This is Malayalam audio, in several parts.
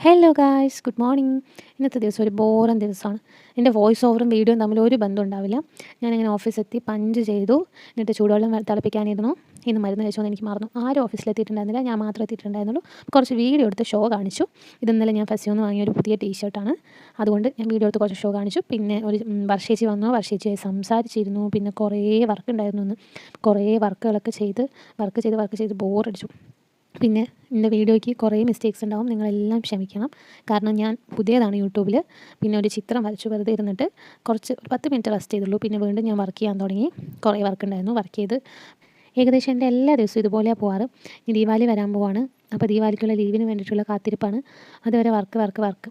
Hello guys, good morning. ഇന്നത്തെ ദിവസം ഒരു ബോറൻ ദിവസമാണ്. എൻ്റെ വോയിസ് ഓവറും വീഡിയോയും തമ്മിൽ ഒരു ബന്ധം ഉണ്ടാവില്ല. ഞാനിങ്ങനെ ഓഫീസെത്തി പഞ്ച് ചെയ്തു, എന്നിട്ട് ചൂടുവെള്ളം തിളപ്പിക്കാനിരുന്നു. ഇന്ന് മരുന്ന് കഴിച്ചോന്ന് എനിക്ക് മറന്നു. ആരും ഓഫീസിലെത്തിയിട്ടുണ്ടായിരുന്നില്ല, ഞാൻ മാത്രമേ എത്തിയിട്ടുണ്ടായിരുന്നുള്ളൂ. കുറച്ച് വീഡിയോ എടുത്ത് ഷോ കാണിച്ചു. ഇന്നലെ ഞാൻ ഫെസ്റ്റിവലിൽ വാങ്ങിയ ഒരു പുതിയ ടീഷർട്ടാണ്, അതുകൊണ്ട് ഞാൻ വീഡിയോ എടുത്ത് കുറച്ച് ഷോ കാണിച്ചു. പിന്നെ ഒരു വർഷേച്ചി വന്നു, വർഷേച്ചിയായി സംസാരിച്ചിരുന്നു. പിന്നെ കുറേ വർക്ക് ഉണ്ടായിരുന്നു. ഒന്ന് കുറേ വർക്കുകളൊക്കെ വർക്ക് ചെയ്ത് ബോറടിച്ചു. പിന്നെ എൻ്റെ വീഡിയോയ്ക്ക് കുറേ മിസ്റ്റേക്സ് ഉണ്ടാവും, നിങ്ങളെല്ലാം ക്ഷമിക്കണം. കാരണം ഞാൻ പുതിയതാണ് യൂട്യൂബിൽ. പിന്നെ ഒരു ചിത്രം വരച്ചു വെറുതെ ഇരുന്നിട്ട് കുറച്ച് 10 മിനിറ്റ് റെസ്റ്റ് ചെയ്തുള്ളൂ. പിന്നെ വീണ്ടും ഞാൻ വർക്ക് ചെയ്യാൻ തുടങ്ങി. കുറേ വർക്ക് ഉണ്ടായിരുന്നു, വർക്ക് ചെയ്ത് ഏകദേശം എൻ്റെ എല്ലാ ദിവസവും ഇതുപോലെയാണ് പോവാറ്. ഈ ദീപാവലി വരാൻ പോവാണ്, അപ്പോൾ ദീപാവലിക്കുള്ള ലീവിന് വേണ്ടിയിട്ടുള്ള കാത്തിരിപ്പാണ്. അതുവരെ വർക്ക്.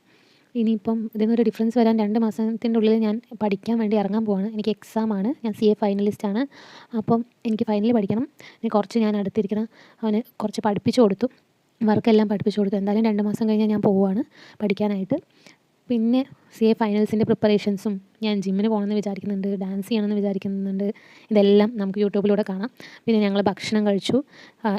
ഇനിയിപ്പം ഇതിനൊരു ഡിഫറൻസ് വരാൻ 2 മാസത്തിൻ്റെ ഉള്ളിൽ ഞാൻ പഠിക്കാൻ വേണ്ടി ഇറങ്ങാൻ പോവാണ്. എനിക്ക് എക്സാമാണ്, ഞാൻ CA ഫൈനലിസ്റ്റാണ്. അപ്പം എനിക്ക് ഫൈനൽ പഠിക്കണം. ഇനി കുറച്ച് ഞാൻ അടുത്തിരിക്കണം, അവന് കുറച്ച് പഠിപ്പിച്ചു കൊടുത്തു, വർക്കെല്ലാം പഠിപ്പിച്ചു കൊടുത്തു. എന്തായാലും 2 മാസം കഴിഞ്ഞാൽ ഞാൻ പോവുകയാണ് പഠിക്കാനായിട്ട്. പിന്നെ CA ഫൈനൽസിൻ്റെ പ്രിപ്പറേഷൻസും, ഞാൻ ജിമ്മിന് പോകണമെന്ന് വിചാരിക്കുന്നുണ്ട്, ഡാൻസ് ചെയ്യണമെന്ന് വിചാരിക്കുന്നുണ്ട്. ഇതെല്ലാം നമുക്ക് യൂട്യൂബിലൂടെ കാണാം. പിന്നെ ഞങ്ങൾ ഭക്ഷണം കഴിച്ചു,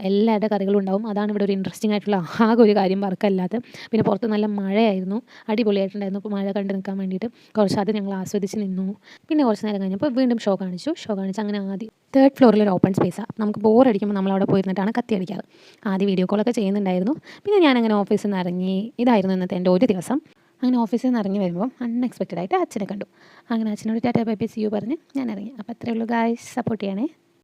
എല്ലാവരുടെ കറികളും ഉണ്ടാവും. അതാണ് ഇവിടെ ഒരു ഇൻട്രസ്റ്റിംഗ് ആയിട്ടുള്ള ആകെ ഒരു കാര്യം, വർക്കല്ലാതെ. പിന്നെ പുറത്ത് നല്ല മഴയായിരുന്നു, അടിപൊളിയായിട്ടുണ്ടായിരുന്നു. അപ്പോൾ മഴ കണ്ട് നിൽക്കാൻ വേണ്ടിയിട്ട് കുറച്ച് അത് ഞങ്ങൾ ആസ്വദിച്ച് നിന്നു. പിന്നെ കുറച്ച് നേരം കഴിഞ്ഞപ്പോൾ വീണ്ടും ഷോ കാണിച്ച് അങ്ങനെ ആദ്യം 3rd ഫ്ലോറിൽ ഒരു ഓപ്പൺ സ്പേസാണ്. നമുക്ക് ബോറടിക്കുമ്പോൾ നമ്മളവിടെ പോയിരുന്നിട്ടാണ് കത്തി അടിക്കാറ്. ആദ്യം വീഡിയോ കോളൊക്കെ ചെയ്യുന്നുണ്ടായിരുന്നു. പിന്നെ ഞാനങ്ങനെ ഓഫീസിൽ നിന്ന് ഇറങ്ങി. ഇതായിരുന്നു ഇന്നത്തെ എൻ്റെ ഒരു ദിവസം. അങ്ങനെ ഓഫീസിൽ നിന്ന് ഇറങ്ങി വരുമ്പം അൺഎക്സ്പെക്റ്റഡ് ആയിട്ട് അച്ഛനെ കണ്ടു. അങ്ങനെ അച്ഛനോട് tata bye bye see you പറഞ്ഞ് ഞാൻ ഇറങ്ങി. അപ്പോൾ അത്രയേ ഉള്ളൂ ഗായ്സ്, സപ്പോർട്ട് ചെയ്യണേ.